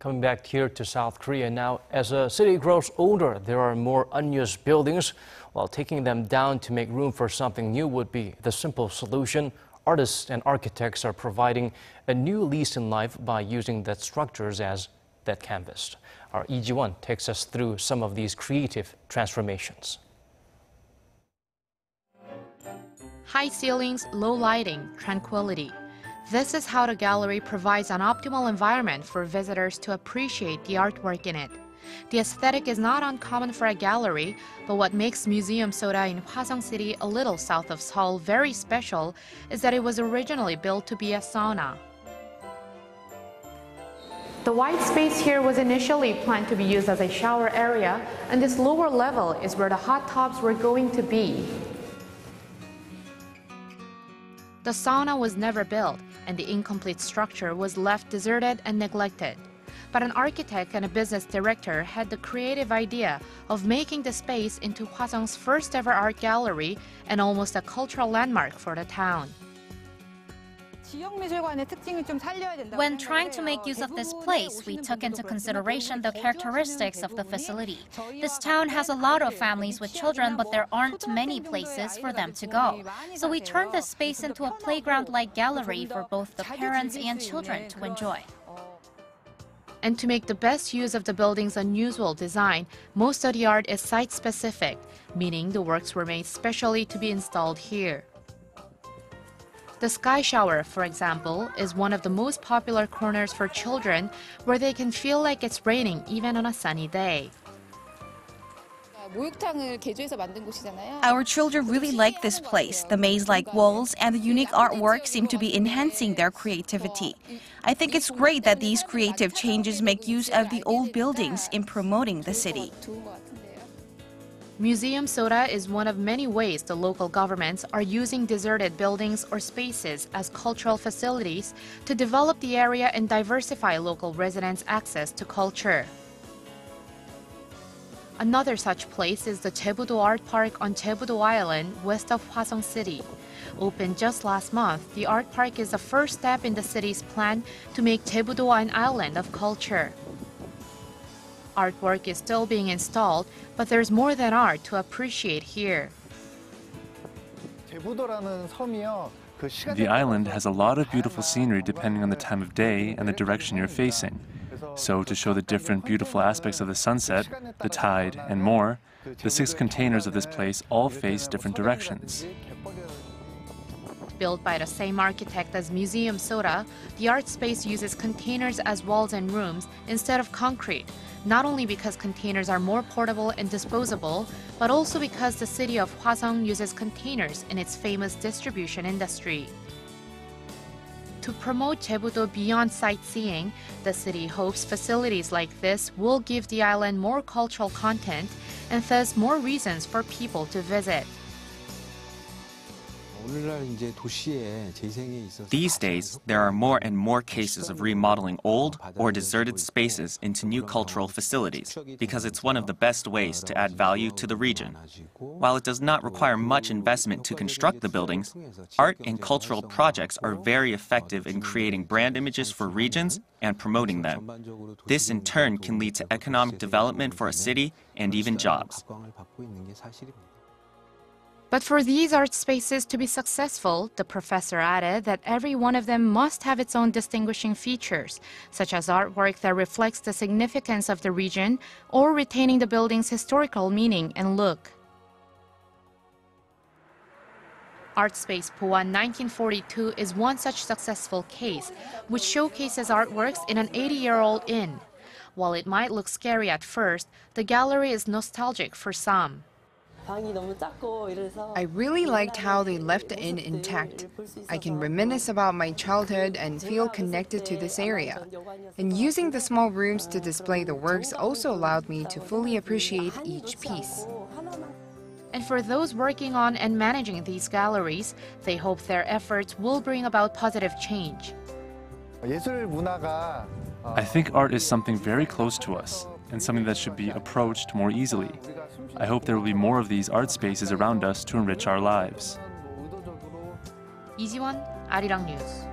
Coming back here to South Korea now, as a city grows older, there are more unused buildings. While taking them down to make room for something new would be the simple solution, artists and architects are providing a new lease in life by using the structures as that canvas. Our Lee Ji-won takes us through some of these creative transformations. High ceilings, low lighting, tranquility. This is how the gallery provides an optimal environment for visitors to appreciate the artwork in it. The aesthetic is not uncommon for a gallery, but what makes Museum Soda in Hwaseong City, a little south of Seoul, very special is that it was originally built to be a sauna. The white space here was initially planned to be used as a shower area, and this lower level is where the hot tubs were going to be. The sauna was never built, and the incomplete structure was left deserted and neglected. But an architect and a business director had the creative idea of making the space into Hwaseong's first ever art gallery and almost a landmark for the town. When trying to make use of this place, we took into consideration the characteristics of the facility. This town has a lot of families with children, but there aren't many places for them to go. So we turned this space into a playground-like gallery for both the parents and children to enjoy. And to make the best use of the building's unusual design, most of the art is site-specific, meaning the works were made specially to be installed here. The sky shower, for example, is one of the most popular corners for children where they can feel like it's raining even on a sunny day. Our children really like this place. The maze-like walls and the unique artwork seem to be enhancing their creativity. I think it's great that these creative changes make use of the old buildings in promoting the city. Museum Soda is one of many ways the local governments are using deserted buildings or spaces as cultural facilities to develop the area and diversify local residents' access to culture. Another such place is the Jebu-do Art Park on Jebu-do Island, west of Hwaseong City. Opened just last month, the art park is the first step in the city's plan to make Jebu-do an island of culture. Artwork is still being installed, but there's more than art to appreciate here. The island has a lot of beautiful scenery depending on the time of day and the direction you're facing. So to show the different beautiful aspects of the sunset, the tide, and more, the 6 containers of this place all face different directions. Built by the same architect as Museum Soda, the art space uses containers as walls and rooms instead of concrete, not only because containers are more portable and disposable, but also because the city of Hwaseong uses containers in its famous distribution industry. To promote Jebu-do beyond sightseeing, the city hopes facilities like this will give the island more cultural content and thus more reasons for people to visit. These days, there are more and more cases of remodeling old or deserted spaces into new cultural facilities because it's one of the best ways to add value to the region. While it does not require much investment to construct the buildings, art and cultural projects are very effective in creating brand images for regions and promoting them. This in turn can lead to economic development for a city and even jobs. But for these art spaces to be successful, the professor added that every one of them must have its own distinguishing features, such as artwork that reflects the significance of the region or retaining the building's historical meaning and look. Art Space Poan 1942 is one such successful case, which showcases artworks in an 80-year-old inn. While it might look scary at first, the gallery is nostalgic for some. I really liked how they left the inn intact. I can reminisce about my childhood and feel connected to this area. And using the small rooms to display the works also allowed me to fully appreciate each piece. And for those working on and managing these galleries, they hope their efforts will bring about positive change. I think art is something very close to us and something that should be approached more easily. I hope there will be more of these art spaces around us to enrich our lives. Lee Ji-won, Arirang News.